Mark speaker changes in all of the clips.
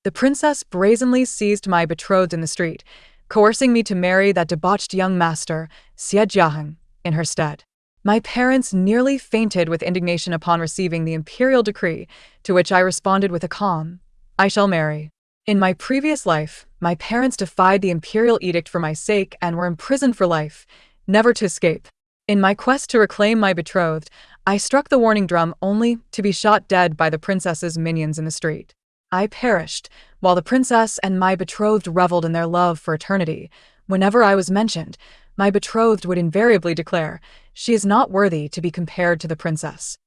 Speaker 1: The princess brazenly seized my betrothed in the street, coercing me to marry that debauched young master, Xie Jiaheng, in her stead. My parents nearly fainted with indignation upon receiving the imperial decree, to which I responded with a calm, "I shall marry." In my previous life, my parents defied the imperial edict for my sake and were imprisoned for life, never to escape. In my quest to reclaim my betrothed, I struck the warning drum only to be shot dead by the princess's minions in the street. I perished, while the princess and my betrothed reveled in their love for eternity. Whenever I was mentioned, my betrothed would invariably declare, "She is not worthy to be compared to the princess."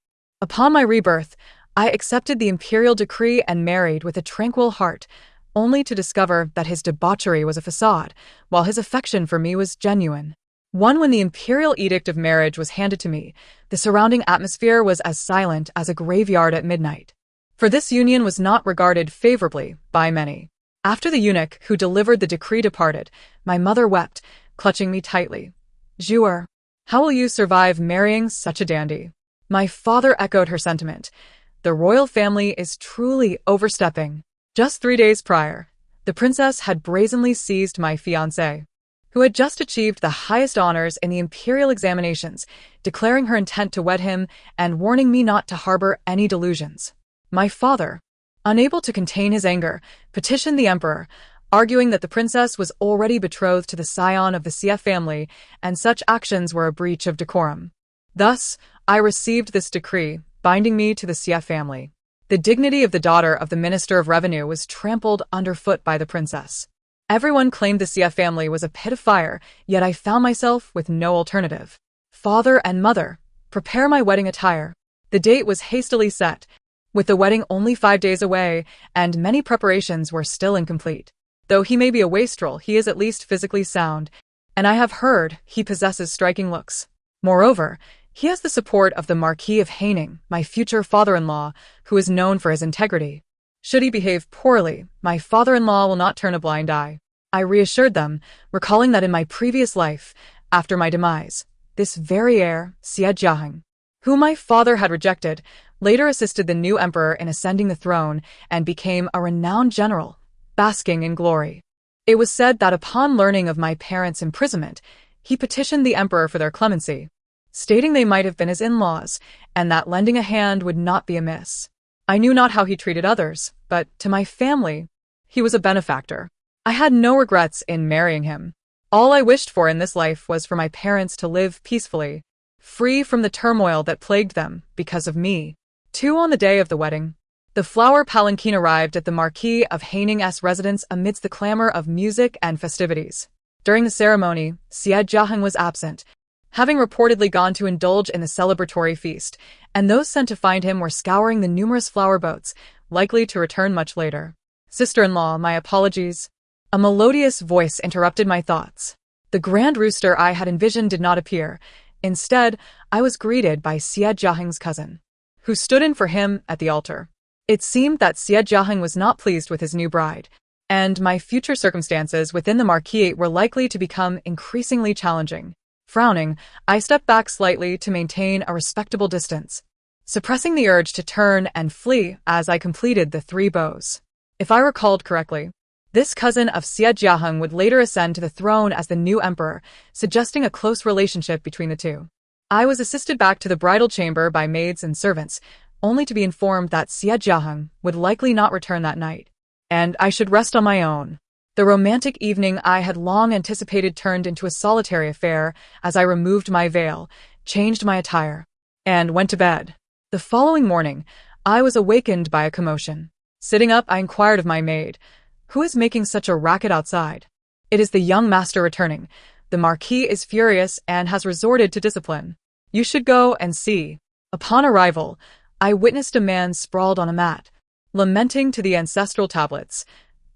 Speaker 1: Upon my rebirth, I accepted the imperial decree and married with a tranquil heart, only to discover that his debauchery was a facade, while his affection for me was genuine. When the imperial edict of marriage was handed to me, the surrounding atmosphere was as silent as a graveyard at midnight. For this union was not regarded favorably by many. After the eunuch who delivered the decree departed, my mother wept, clutching me tightly. "Jewel, how will you survive marrying such a dandy?" My father echoed her sentiment. "The royal family is truly overstepping." Just 3 days prior, the princess had brazenly seized my fiancé, who had just achieved the highest honors in the imperial examinations, declaring her intent to wed him and warning me not to harbor any delusions. My father, unable to contain his anger, petitioned the emperor, arguing that the princess was already betrothed to the scion of the Xie family and such actions were a breach of decorum. Thus, I received this decree, binding me to the Xie family. The dignity of the daughter of the Minister of Revenue was trampled underfoot by the princess. Everyone claimed the Xie family was a pit of fire, yet I found myself with no alternative. "Father and mother, prepare my wedding attire." The date was hastily set, with the wedding only 5 days away, and many preparations were still incomplete. Though he may be a wastrel, he is at least physically sound, and I have heard he possesses striking looks. Moreover, he has the support of the Marquis of Haining, my future father-in-law, who is known for his integrity. Should he behave poorly, my father-in-law will not turn a blind eye. I reassured them, recalling that in my previous life, after my demise, this very heir, Xie Jiaheng, whom my father had rejected, later assisted the new emperor in ascending the throne and became a renowned general, basking in glory. It was said that upon learning of my parents' imprisonment, he petitioned the emperor for their clemency, stating they might have been his in-laws, and that lending a hand would not be amiss. I knew not how he treated others, but to my family, he was a benefactor. I had no regrets in marrying him. All I wished for in this life was for my parents to live peacefully, free from the turmoil that plagued them because of me. 2 On the day of the wedding, the flower palanquin arrived at the Marquis of Haining's residence amidst the clamor of music and festivities. During the ceremony, Xie Jiaheng was absent, having reportedly gone to indulge in the celebratory feast, and those sent to find him were scouring the numerous flower boats, likely to return much later. "Sister-in-law, my apologies." A melodious voice interrupted my thoughts. The grand rooster I had envisioned did not appear. Instead, I was greeted by Xie Jiaheng's cousin, who stood in for him at the altar. It seemed that Xie Jiaheng was not pleased with his new bride, and my future circumstances within the marquis were likely to become increasingly challenging. Frowning, I stepped back slightly to maintain a respectable distance, suppressing the urge to turn and flee as I completed the 3 bows. If I recalled correctly, this cousin of Xie Jiaheng would later ascend to the throne as the new emperor, suggesting a close relationship between the two. I was assisted back to the bridal chamber by maids and servants, only to be informed that Xie Jiaheng would likely not return that night, and I should rest on my own. The romantic evening I had long anticipated turned into a solitary affair as I removed my veil, changed my attire, and went to bed. The following morning, I was awakened by a commotion. Sitting up, I inquired of my maid, "Who is making such a racket outside?" "It is the young master returning. The Marquis is furious and has resorted to discipline. You should go and see." Upon arrival, I witnessed a man sprawled on a mat, lamenting to the ancestral tablets,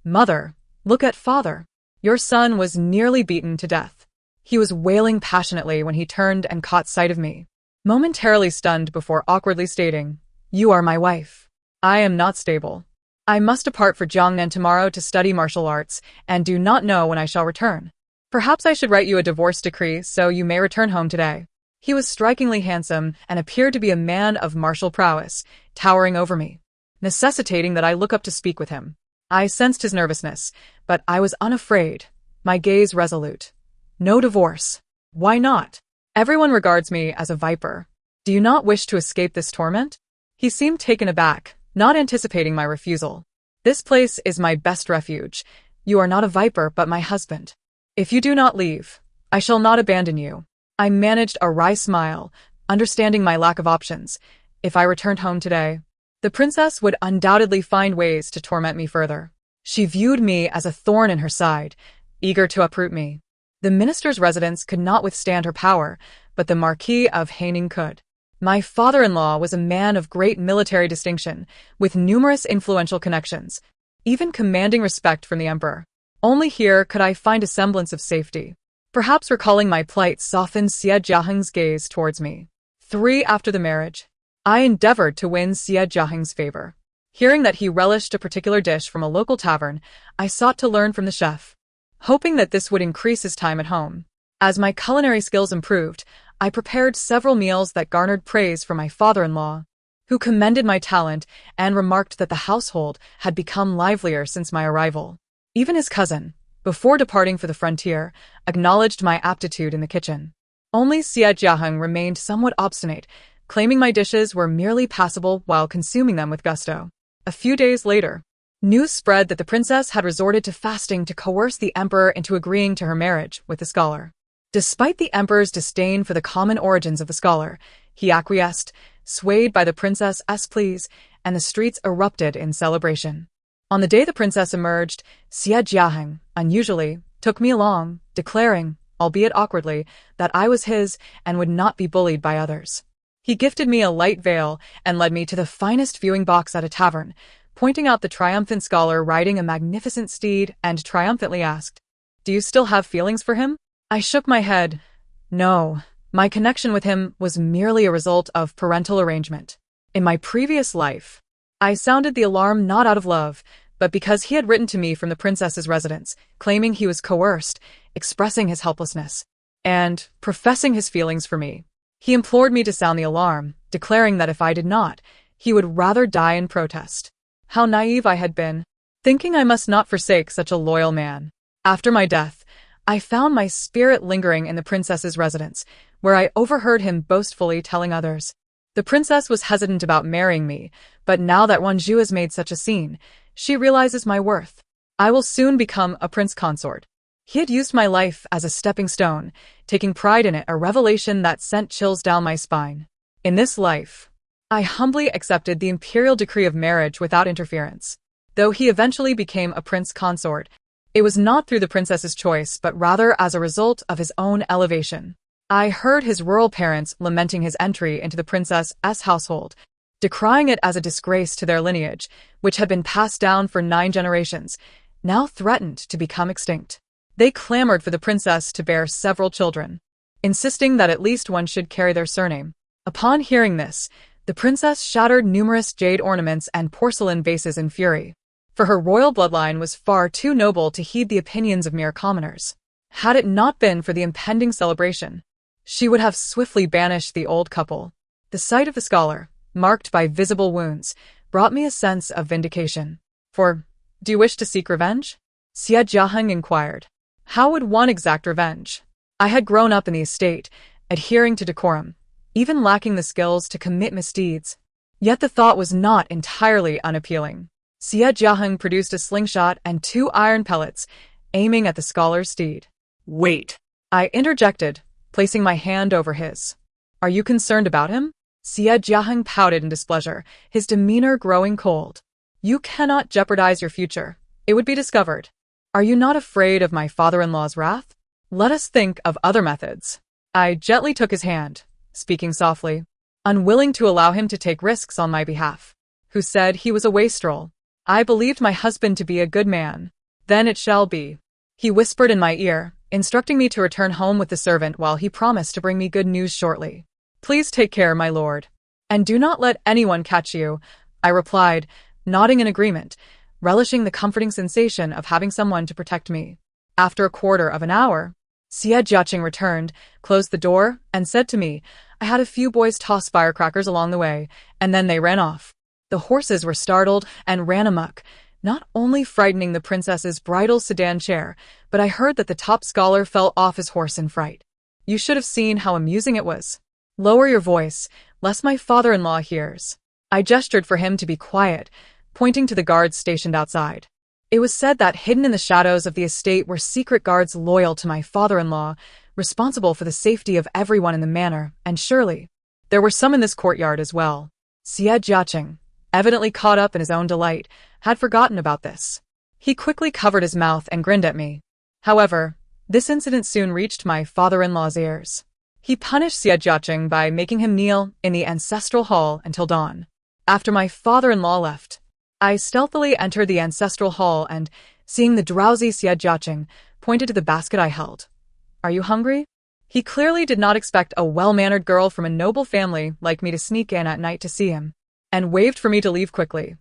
Speaker 1: "Mother, look at father. Your son was nearly beaten to death." He was wailing passionately when he turned and caught sight of me, momentarily stunned before awkwardly stating, "You are my wife." "I am not stable. I must depart for Jiangnan tomorrow to study martial arts, and do not know when I shall return. Perhaps I should write you a divorce decree so you may return home today." He was strikingly handsome and appeared to be a man of martial prowess, towering over me, necessitating that I look up to speak with him. I sensed his nervousness, but I was unafraid, my gaze resolute. No divorce. Why not? Everyone regards me as a viper. Do you not wish to escape this torment? He seemed taken aback, not anticipating my refusal. This place is my best refuge. You are not a viper but my husband. If you do not leave, I shall not abandon you. I managed a wry smile, understanding my lack of options. If I returned home today, the princess would undoubtedly find ways to torment me further. She viewed me as a thorn in her side, eager to uproot me. The minister's residence could not withstand her power, but the Marquis of Haining could. My father-in-law was a man of great military distinction, with numerous influential connections, even commanding respect from the emperor. Only here could I find a semblance of safety. Perhaps recalling my plight softened Xie Jiaheng's gaze towards me. 3 after the marriage, I endeavored to win Xie Jiaheng's favor. Hearing that he relished a particular dish from a local tavern, I sought to learn from the chef, hoping that this would increase his time at home. As my culinary skills improved, I prepared several meals that garnered praise from my father-in-law, who commended my talent and remarked that the household had become livelier since my arrival. Even his cousin, before departing for the frontier, acknowledged my aptitude in the kitchen. Only Xie Jiaheng remained somewhat obstinate, claiming my dishes were merely passable while consuming them with gusto. A few days later, news spread that the princess had resorted to fasting to coerce the emperor into agreeing to her marriage with the scholar. Despite the emperor's disdain for the common origins of the scholar, he acquiesced, swayed by the princess's pleas, and the streets erupted in celebration. On the day the princess emerged, Xie Jiaheng, unusually, took me along, declaring, albeit awkwardly, that I was his and would not be bullied by others. He gifted me a light veil and led me to the finest viewing box at a tavern, pointing out the triumphant scholar riding a magnificent steed and triumphantly asked, "Do you still have feelings for him?" I shook my head. No, my connection with him was merely a result of parental arrangement. In my previous life, I sounded the alarm not out of love, but because he had written to me from the princess's residence, claiming he was coerced, expressing his helplessness, and professing his feelings for me. He implored me to sound the alarm, declaring that if I did not, he would rather die in protest. How naive I had been, thinking I must not forsake such a loyal man. After my death, I found my spirit lingering in the princess's residence, where I overheard him boastfully telling others. The princess was hesitant about marrying me, but now that Wanzhou has made such a scene, she realizes my worth. I will soon become a prince consort. He had used my life as a stepping stone, taking pride in it, a revelation that sent chills down my spine. In this life, I humbly accepted the imperial decree of marriage without interference. Though he eventually became a prince consort, it was not through the princess's choice, but rather as a result of his own elevation. I heard his rural parents lamenting his entry into the princess's household, decrying it as a disgrace to their lineage, which had been passed down for 9 generations, now threatened to become extinct. They clamored for the princess to bear several children, insisting that at least one should carry their surname. Upon hearing this, the princess shattered numerous jade ornaments and porcelain vases in fury, for her royal bloodline was far too noble to heed the opinions of mere commoners. Had it not been for the impending celebration, she would have swiftly banished the old couple. The sight of the scholar, marked by visible wounds, brought me a sense of vindication. Do you wish to seek revenge? Xie Jiaheng inquired. How would one exact revenge? I had grown up in the estate, adhering to decorum, even lacking the skills to commit misdeeds. Yet the thought was not entirely unappealing. Xie Jiaheng produced a slingshot and 2 iron pellets, aiming at the scholar's steed. Wait, I interjected, placing my hand over his. Are you concerned about him? Xie Jiaheng pouted in displeasure, his demeanor growing cold. You cannot jeopardize your future. It would be discovered. Are you not afraid of my father-in-law's wrath? Let us think of other methods. I gently took his hand, speaking softly, unwilling to allow him to take risks on my behalf. Who said he was a wastrel? I believed my husband to be a good man. Then it shall be. He whispered in my ear, instructing me to return home with the servant while he promised to bring me good news shortly. Please take care, my lord. And do not let anyone catch you, I replied, nodding in agreement, relishing the comforting sensation of having someone to protect me. After a quarter of an hour, Xie Jiaheng returned, closed the door, and said to me, I had a few boys toss firecrackers along the way, and then they ran off. The horses were startled and ran amok, not only frightening the princess's bridal sedan chair, but I heard that the top scholar fell off his horse in fright. You should have seen how amusing it was. Lower your voice, lest my father-in-law hears. I gestured for him to be quiet, pointing to the guards stationed outside. It was said that hidden in the shadows of the estate were secret guards loyal to my father-in-law, responsible for the safety of everyone in the manor, and surely there were some in this courtyard as well. Xie Jiaqing, evidently caught up in his own delight, had forgotten about this. He quickly covered his mouth and grinned at me. However, this incident soon reached my father-in-law's ears. He punished Xie Jiaqing by making him kneel in the ancestral hall until dawn. After my father-in-law left, I stealthily entered the ancestral hall and, seeing the drowsy Xie Jiaqing, pointed to the basket I held. Are you hungry? He clearly did not expect a well-mannered girl from a noble family like me to sneak in at night to see him, and waved for me to leave quickly.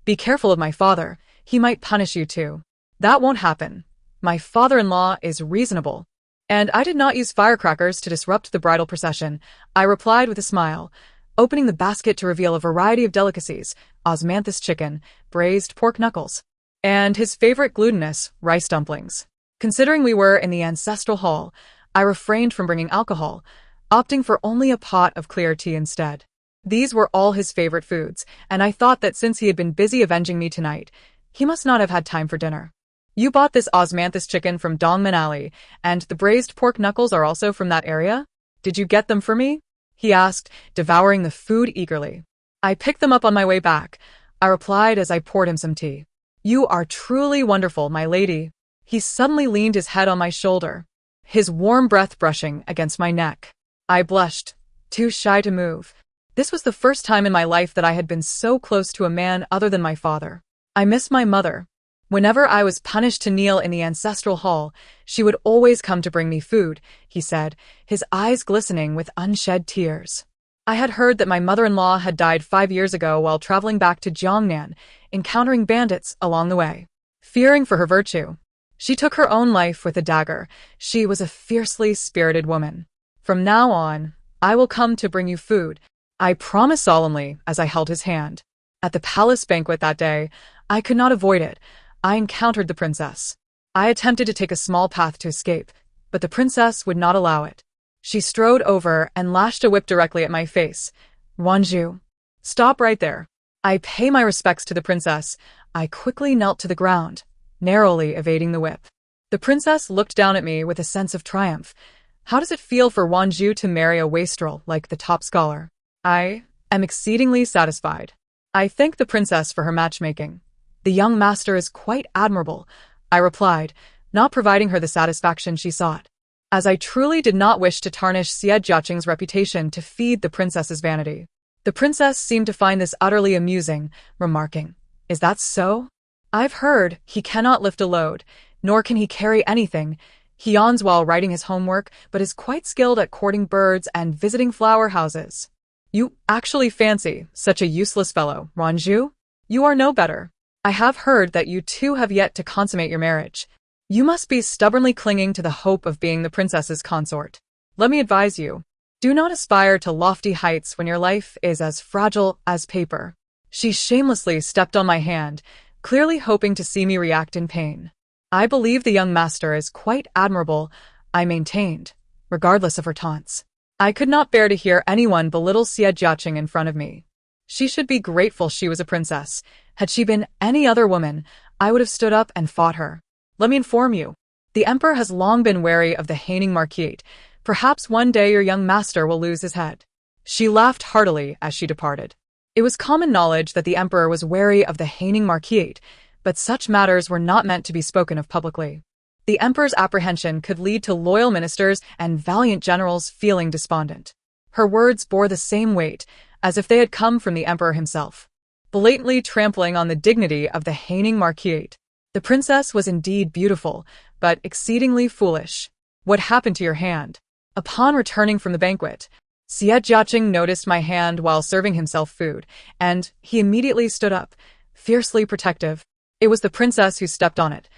Speaker 1: Be careful of my father, he might punish you too. That won't happen. My father-in-law is reasonable. And I did not use firecrackers to disrupt the bridal procession, I replied with a smile, opening the basket to reveal a variety of delicacies, osmanthus chicken, braised pork knuckles, and his favorite glutinous, rice dumplings. Considering we were in the ancestral hall, I refrained from bringing alcohol, opting for only a pot of clear tea instead. These were all his favorite foods, and I thought that since he had been busy avenging me tonight, he must not have had time for dinner. You bought this osmanthus chicken from Dongman Alley, and the braised pork knuckles are also from that area? Did you get them for me? He asked, devouring the food eagerly. I picked them up on my way back, I replied as I poured him some tea. You are truly wonderful, my lady. He suddenly leaned his head on my shoulder, his warm breath brushing against my neck. I blushed, too shy to move. This was the first time in my life that I had been so close to a man other than my father. I miss my mother. Whenever I was punished to kneel in the ancestral hall, she would always come to bring me food, he said, his eyes glistening with unshed tears. I had heard that my mother-in-law had died 5 years ago while traveling back to Jiangnan, encountering bandits along the way. Fearing for her virtue, she took her own life with a dagger. She was a fiercely spirited woman. From now on, I will come to bring you food, I promised solemnly as I held his hand. At the palace banquet that day, I could not avoid it. I encountered the princess. I attempted to take a small path to escape, but the princess would not allow it. She strode over and lashed a whip directly at my face. Wanju, stop right there. I pay my respects to the princess. I quickly knelt to the ground, narrowly evading the whip. The princess looked down at me with a sense of triumph. How does it feel for Wanju to marry a wastrel like the top scholar? I am exceedingly satisfied. I thank the princess for her matchmaking. The young master is quite admirable, I replied, not providing her the satisfaction she sought, as I truly did not wish to tarnish Xie Jiaqing's reputation to feed the princess's vanity. The princess seemed to find this utterly amusing, remarking, Is that so? I've heard he cannot lift a load, nor can he carry anything. He yawns while writing his homework, but is quite skilled at courting birds and visiting flower houses. You actually fancy such a useless fellow, Ranju? You are no better. I have heard that you two have yet to consummate your marriage. You must be stubbornly clinging to the hope of being the princess's consort. Let me advise you. Do not aspire to lofty heights when your life is as fragile as paper. She shamelessly stepped on my hand, clearly hoping to see me react in pain. I believe the young master is quite admirable, I maintained, regardless of her taunts. I could not bear to hear anyone belittle Xie Jiaqing in front of me. She should be grateful she was a princess. Had she been any other woman, I would have stood up and fought her. Let me inform you. The emperor has long been wary of the Haining Marquette. Perhaps one day your young master will lose his head. She laughed heartily as she departed. It was common knowledge that the emperor was wary of the Haining Marquette, but such matters were not meant to be spoken of publicly. The emperor's apprehension could lead to loyal ministers and valiant generals feeling despondent. Her words bore the same weight, as if they had come from the emperor himself, blatantly trampling on the dignity of the Haining Marquette. The princess was indeed beautiful, but exceedingly foolish. What happened to your hand? Upon returning from the banquet, Xie Jiaqing noticed my hand while serving himself food, and he immediately stood up, fiercely protective. It was the princess who stepped on it.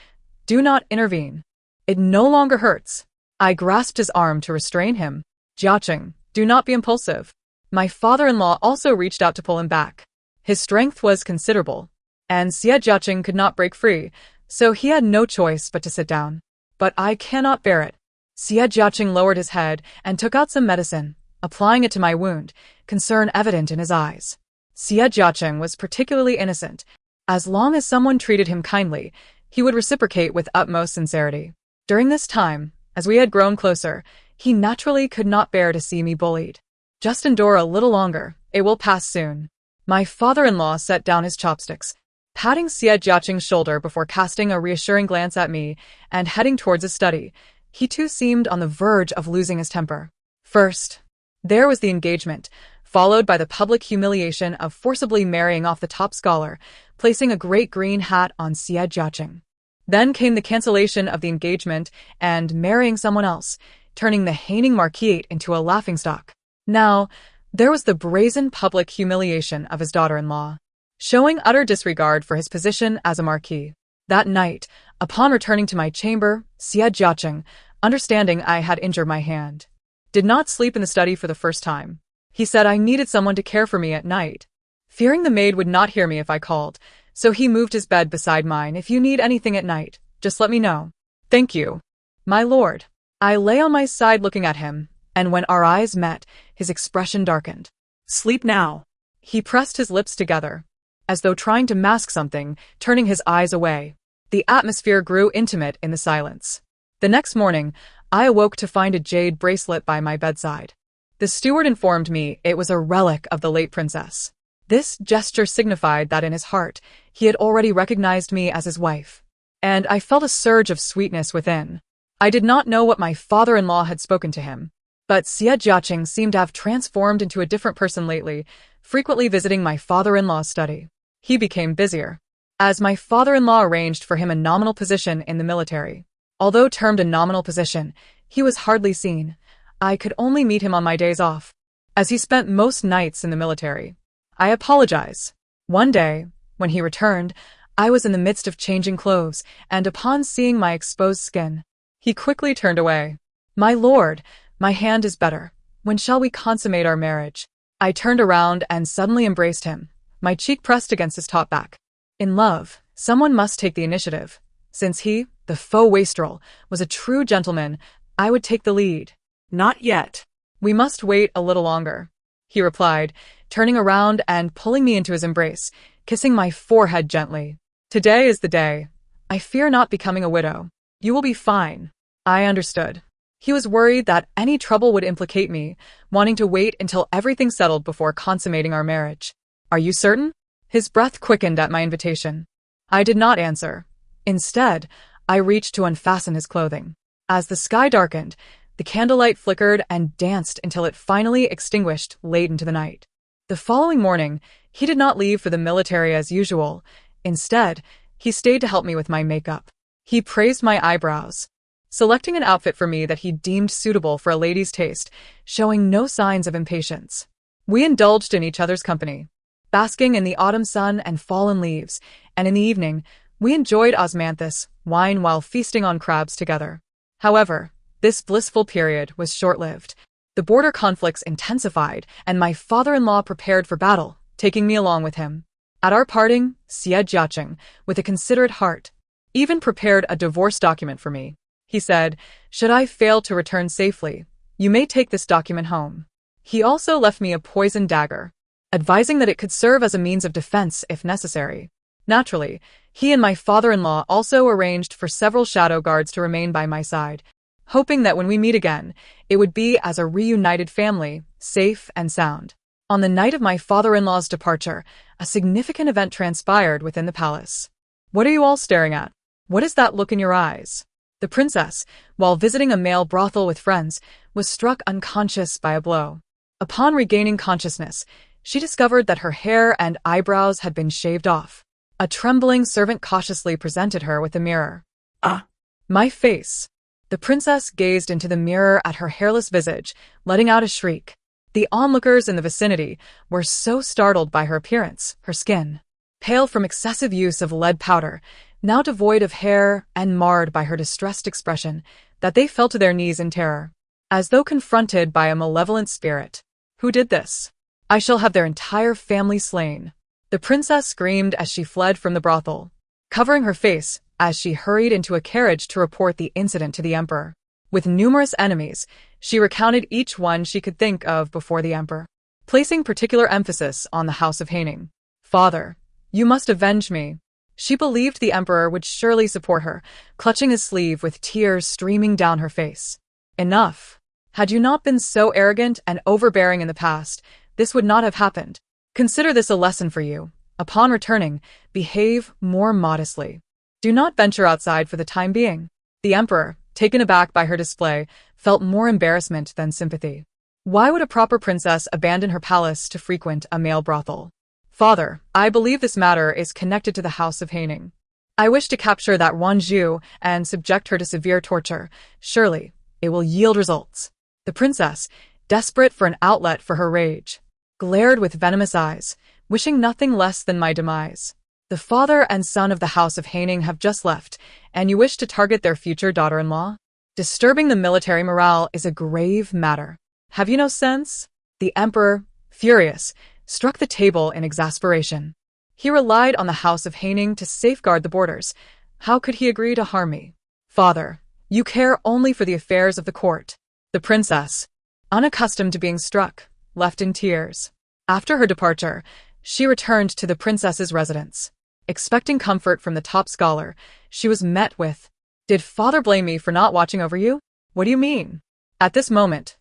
Speaker 1: Do not intervene. It no longer hurts. I grasped his arm to restrain him. Jiaqing, do not be impulsive. My father-in-law also reached out to pull him back. His strength was considerable. and Xie Jiaqing could not break free, so he had no choice but to sit down. But I cannot bear it. Xie Jiaqing lowered his head and took out some medicine, applying it to my wound, concern evident in his eyes. Xie Jiaqing was particularly innocent. As long as someone treated him kindly, he would reciprocate with utmost sincerity. During this time, as we had grown closer, he naturally could not bear to see me bullied. Just endure a little longer, it will pass soon. My father-in-law set down his chopsticks, patting Xie Jiaqing's shoulder before casting a reassuring glance at me and heading towards his study. He too seemed on the verge of losing his temper. First, there was the engagement, followed by the public humiliation of forcibly marrying off the top scholar, placing a great green hat on Xie Jiaqing. Then came the cancellation of the engagement and marrying someone else, turning the haining marquise into a laughingstock. Now, there was the brazen public humiliation of his daughter-in-law, showing utter disregard for his position as a marquis. That night, upon returning to my chamber, Xie Jiaqing, understanding I had injured my hand, did not sleep in the study for the first time. He said I needed someone to care for me at night, fearing the maid would not hear me if I called, so he moved his bed beside mine. If you need anything at night, just let me know. Thank you, my lord. I lay on my side looking at him, and when our eyes met, his expression darkened. Sleep now. He pressed his lips together, as though trying to mask something, turning his eyes away. The atmosphere grew intimate in the silence. The next morning, I awoke to find a jade bracelet by my bedside. The steward informed me it was a relic of the late princess. This gesture signified that in his heart, he had already recognized me as his wife. And I felt a surge of sweetness within. I did not know what my father-in-law had spoken to him, but Xie Jiaqing seemed to have transformed into a different person lately, frequently visiting my father-in-law's study. He became busier, as my father-in-law arranged for him a nominal position in the military. Although termed a nominal position, he was hardly seen. I could only meet him on my days off, as he spent most nights in the military. I apologize. One day, when he returned, I was in the midst of changing clothes, and upon seeing my exposed skin, he quickly turned away. My lord, my hand is better. When shall we consummate our marriage? I turned around and suddenly embraced him, my cheek pressed against his top back. In love, someone must take the initiative. Since he, the faux wastrel, was a true gentleman, I would take the lead. Not yet. We must wait a little longer, he replied, turning around and pulling me into his embrace, kissing my forehead gently. Today is the day. I fear not becoming a widow. You will be fine. I understood. He was worried that any trouble would implicate me, wanting to wait until everything settled before consummating our marriage. Are you certain? His breath quickened at my invitation. I did not answer. Instead, I reached to unfasten his clothing. As the sky darkened, the candlelight flickered and danced until it finally extinguished late into the night. The following morning, he did not leave for the military as usual. Instead, he stayed to help me with my makeup. He praised my eyebrows, selecting an outfit for me that he deemed suitable for a lady's taste, showing no signs of impatience. We indulged in each other's company, basking in the autumn sun and fallen leaves, and in the evening, we enjoyed osmanthus wine while feasting on crabs together. However, this blissful period was short-lived. The border conflicts intensified, and my father-in-law prepared for battle, taking me along with him. At our parting, Xie Jiaqing, with a considerate heart, even prepared a divorce document for me. He said, should I fail to return safely, you may take this document home. He also left me a poisoned dagger, advising that it could serve as a means of defense if necessary. Naturally, he and my father-in-law also arranged for several shadow guards to remain by my side, hoping that when we meet again, it would be as a reunited family, safe and sound. On the night of my father-in-law's departure, a significant event transpired within the palace. What are you all staring at? What is that look in your eyes? The princess, while visiting a male brothel with friends, was struck unconscious by a blow. Upon regaining consciousness, she discovered that her hair and eyebrows had been shaved off. A trembling servant cautiously presented her with a mirror. Ah! My face! The princess gazed into the mirror at her hairless visage, letting out a shriek. The onlookers in the vicinity were so startled by her appearance, her skin, pale from excessive use of lead powder, now devoid of hair and marred by her distressed expression, that they fell to their knees in terror, as though confronted by a malevolent spirit. Who did this? I shall have their entire family slain. The princess screamed as she fled from the brothel, covering her face as she hurried into a carriage to report the incident to the emperor. With numerous enemies, she recounted each one she could think of before the emperor, placing particular emphasis on the house of Haining. "Father, you must avenge me." She believed the emperor would surely support her, clutching his sleeve with tears streaming down her face. "Enough. Had you not been so arrogant and overbearing in the past, this would not have happened. Consider this a lesson for you. Upon returning, behave more modestly. Do not venture outside for the time being." The emperor, taken aback by her display, felt more embarrassment than sympathy. Why would a proper princess abandon her palace to frequent a male brothel? "Father, I believe this matter is connected to the house of Haining. I wish to capture that Wanzhou and subject her to severe torture. Surely, it will yield results." The princess, desperate for an outlet for her rage, glared with venomous eyes, wishing nothing less than my demise. "The father and son of the house of Haining have just left, and you wish to target their future daughter-in-law? Disturbing the military morale is a grave matter. Have you no sense?" The emperor, furious, struck the table in exasperation. He relied on the house of Haining to safeguard the borders. How could he agree to harm me? "Father, you care only for the affairs of the court." The princess, unaccustomed to being struck, left in tears. After her departure, she returned to the princess's residence. Expecting comfort from the top scholar, she was met with, "Did father blame me for not watching over you? What do you mean? At this moment,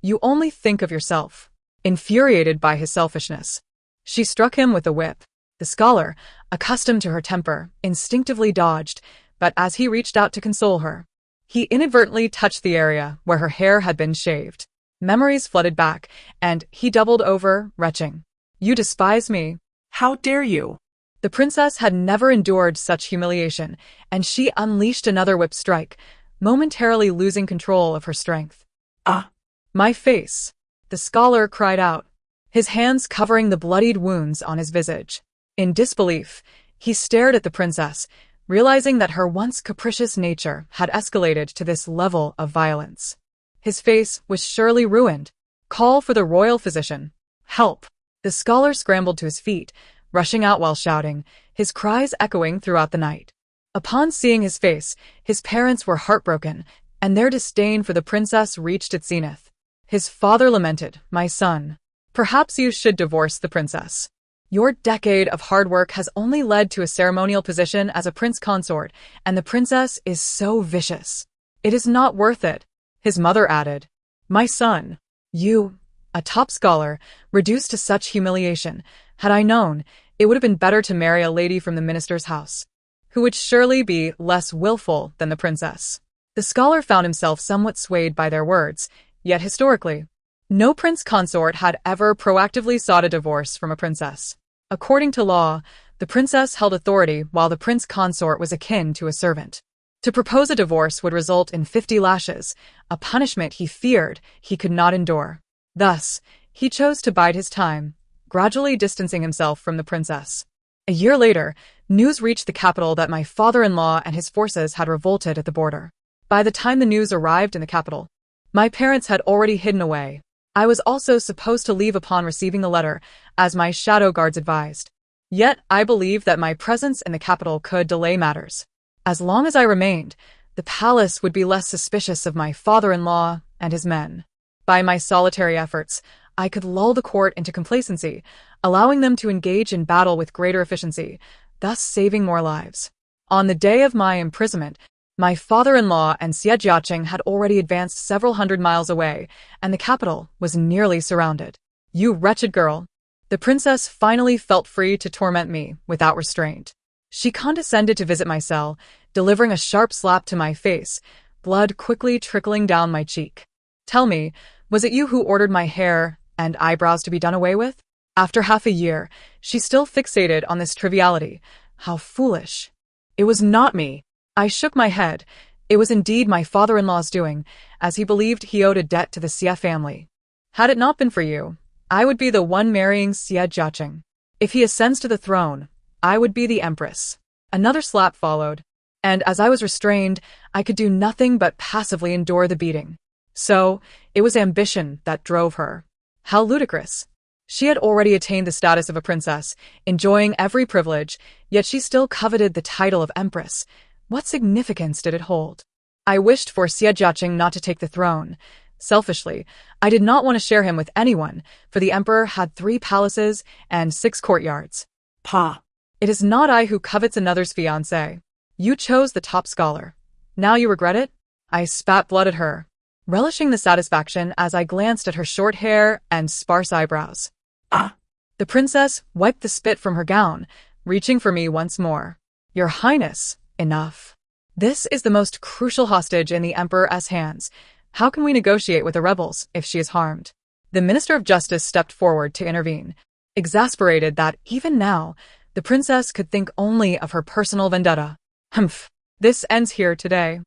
Speaker 1: you only think of yourself." Infuriated by his selfishness, she struck him with a whip. The scholar, accustomed to her temper, instinctively dodged, but as he reached out to console her, he inadvertently touched the area where her hair had been shaved. Memories flooded back, and he doubled over, retching. "You despise me. How dare you?" The princess had never endured such humiliation, and she unleashed another whip strike, momentarily losing control of her strength. "Ah! My face!" the scholar cried out, his hands covering the bloodied wounds on his visage. In disbelief, he stared at the princess, realizing that her once capricious nature had escalated to this level of violence. His face was surely ruined. "Call for the royal physician. Help!" The scholar scrambled to his feet, rushing out while shouting, his cries echoing throughout the night. Upon seeing his face, his parents were heartbroken, and their disdain for the princess reached its zenith. His father lamented, "My son, perhaps you should divorce the princess. Your decade of hard work has only led to a ceremonial position as a prince consort, and the princess is so vicious. It is not worth it." His mother added, "My son, you, a top scholar, reduced to such humiliation. Had I known, it would have been better to marry a lady from the minister's house, who would surely be less willful than the princess." The scholar found himself somewhat swayed by their words, yet historically, no prince consort had ever proactively sought a divorce from a princess. According to law, the princess held authority while the prince consort was akin to a servant. To propose a divorce would result in 50 lashes, a punishment he feared he could not endure. Thus, he chose to bide his time, gradually distancing himself from the princess. A year later, news reached the capital that my father-in-law and his forces had revolted at the border. By the time the news arrived in the capital, my parents had already hidden away. I was also supposed to leave upon receiving the letter, as my shadow guards advised. Yet I believed that my presence in the capital could delay matters. As long as I remained, the palace would be less suspicious of my father-in-law and his men. By my solitary efforts, I could lull the court into complacency, allowing them to engage in battle with greater efficiency, thus saving more lives. On the day of my imprisonment, my father-in-law and Xie Jiaqing had already advanced several hundred miles away, and the capital was nearly surrounded. "You wretched girl!" The princess finally felt free to torment me without restraint. She condescended to visit my cell, delivering a sharp slap to my face, blood quickly trickling down my cheek. "Tell me, was it you who ordered my hair and eyebrows to be done away with?" After half a year, she still fixated on this triviality. How foolish. "It was not me." I shook my head. It was indeed my father-in-law's doing, as he believed he owed a debt to the Xie family. Had it not been for you, I would be the one marrying Xie Jiaqing. If he ascends to the throne, I would be the empress. Another slap followed, and as I was restrained, I could do nothing but passively endure the beating. So, it was ambition that drove her. How ludicrous. She had already attained the status of a princess, enjoying every privilege, yet she still coveted the title of empress. What significance did it hold? I wished for Xie Jiaqing not to take the throne. Selfishly, I did not want to share him with anyone, for the emperor had 3 palaces and 6 courtyards.
Speaker 2: Pa.
Speaker 1: It is not I who covets another's fiancé. You chose the top scholar. Now you regret it? I spat blood at her, relishing the satisfaction as I glanced at her short hair and sparse eyebrows. The princess wiped the spit from her gown, reaching for me once more. Your Highness, enough. This is the most crucial hostage in the Emperor's hands. How can we negotiate with the rebels if she is harmed? The Minister of Justice stepped forward to intervene, exasperated that, even now, the princess could think only of her personal vendetta. Humph. This ends here today.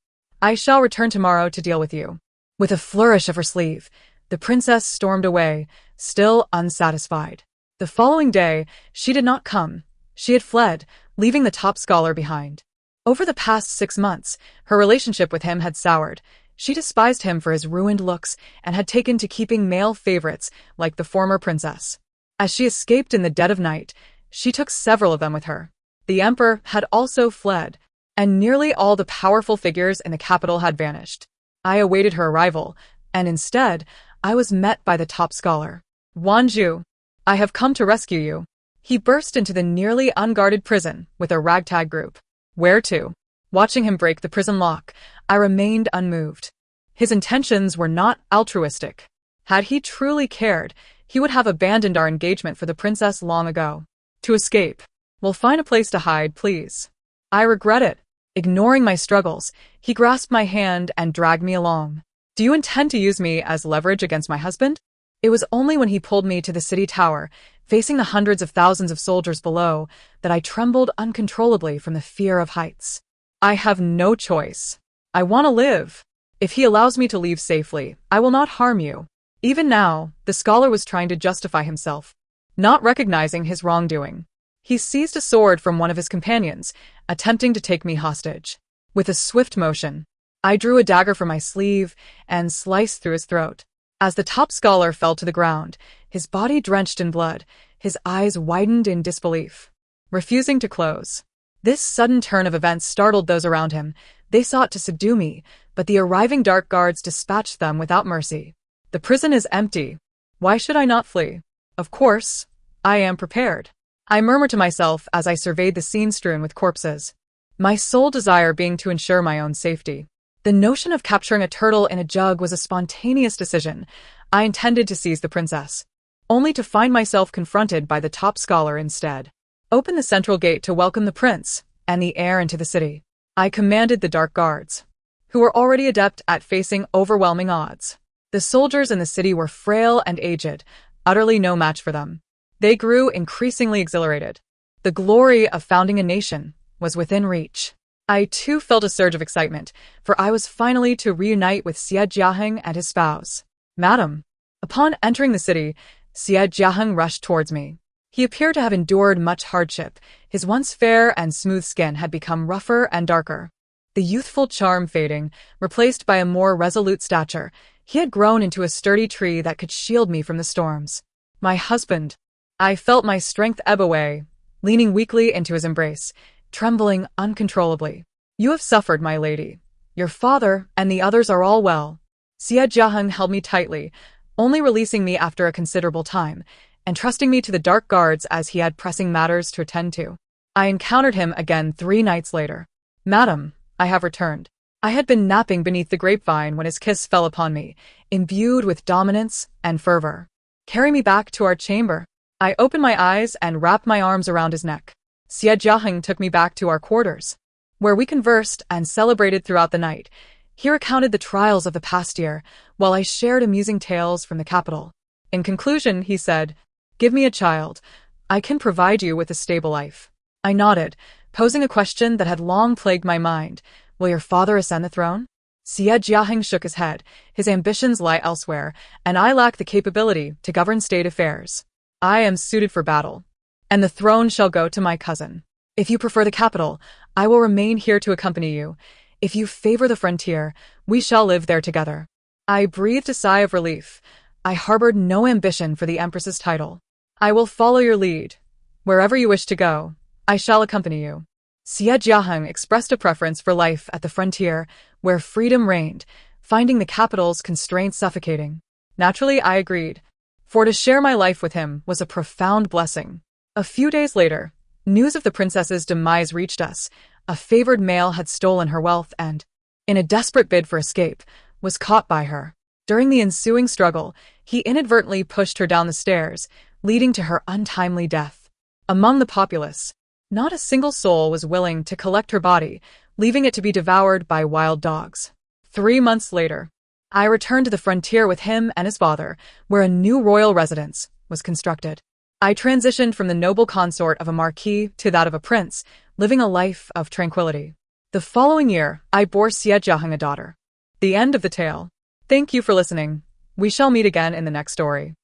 Speaker 1: I shall return tomorrow to deal with you. With a flourish of her sleeve, the princess stormed away, still unsatisfied. The following day, she did not come. She had fled, leaving the top scholar behind. Over the past 6 months, her relationship with him had soured. She despised him for his ruined looks and had taken to keeping male favorites like the former princess. As she escaped in the dead of night, she took several of them with her. The emperor had also fled, and nearly all the powerful figures in the capital had vanished. I awaited her arrival, and instead, I was met by the top scholar. Wanju, I have come to rescue you. He burst into the nearly unguarded prison with a ragtag group. Where to? Watching him break the prison lock, I remained unmoved. His intentions were not altruistic. Had he truly cared, he would have abandoned our engagement for the princess long ago. To escape. We'll find a place to hide, please. I regret it. Ignoring my struggles, he grasped my hand and dragged me along. Do you intend to use me as leverage against my husband? It was only when he pulled me to the city tower, facing the hundreds of thousands of soldiers below, that I trembled uncontrollably from the fear of heights. I have no choice. I want to live. If he allows me to leave safely, I will not harm you. Even now, the scholar was trying to justify himself, not recognizing his wrongdoing. He seized a sword from one of his companions, attempting to take me hostage. With a swift motion, I drew a dagger from my sleeve and sliced through his throat. As the top scholar fell to the ground, his body drenched in blood, his eyes widened in disbelief, refusing to close. This sudden turn of events startled those around him. They sought to subdue me, but the arriving dark guards dispatched them without mercy. The prison is empty. Why should I not flee? Of course, I am prepared. I murmured to myself as I surveyed the scene strewn with corpses, my sole desire being to ensure my own safety. The notion of capturing a turtle in a jug was a spontaneous decision. I intended to seize the princess, only to find myself confronted by the top scholar instead. Open the central gate to welcome the prince and the heir into the city. I commanded the dark guards, who were already adept at facing overwhelming odds. The soldiers in the city were frail and aged, utterly no match for them. They grew increasingly exhilarated. The glory of founding a nation was within reach. I too felt a surge of excitement, for I was finally to reunite with Xie Jiaheng and his spouse. Madam. Upon entering the city, Xie Jiaheng rushed towards me. He appeared to have endured much hardship. His once fair and smooth skin had become rougher and darker, the youthful charm fading, replaced by a more resolute stature. He had grown into a sturdy tree that could shield me from the storms. My husband. I felt my strength ebb away, leaning weakly into his embrace, trembling uncontrollably. You have suffered, my lady. Your father and the others are all well. Xie Jiaheng held me tightly, only releasing me after a considerable time, and trusting me to the dark guards as he had pressing matters to attend to. I encountered him again 3 nights later. Madam, I have returned. I had been napping beneath the grapevine when his kiss fell upon me, imbued with dominance and fervor. Carry me back to our chamber. I opened my eyes and wrapped my arms around his neck. Xie Jiaheng took me back to our quarters, where we conversed and celebrated throughout the night. He recounted the trials of the past year, while I shared amusing tales from the capital. In conclusion, he said, "Give me a child. I can provide you with a stable life." I nodded, posing a question that had long plagued my mind. Will your father ascend the throne? Xie Jiaheng shook his head. His ambitions lie elsewhere, and I lack the capability to govern state affairs. I am suited for battle, and the throne shall go to my cousin. If you prefer the capital, I will remain here to accompany you. If you favor the frontier, we shall live there together. I breathed a sigh of relief. I harbored no ambition for the empress's title. I will follow your lead. Wherever you wish to go, I shall accompany you. Xie Jiaheng expressed a preference for life at the frontier, where freedom reigned, finding the capital's constraints suffocating. Naturally, I agreed, for to share my life with him was a profound blessing. A few days later, news of the princess's demise reached us. A favored male had stolen her wealth and, in a desperate bid for escape, was caught by her. During the ensuing struggle, he inadvertently pushed her down the stairs, leading to her untimely death. Among the populace, not a single soul was willing to collect her body, leaving it to be devoured by wild dogs. 3 months later, I returned to the frontier with him and his father, where a new royal residence was constructed. I transitioned from the noble consort of a marquis to that of a prince, living a life of tranquility. The following year, I bore Xie Jiaheng a daughter. The end of the tale. Thank you for listening. We shall meet again in the next story.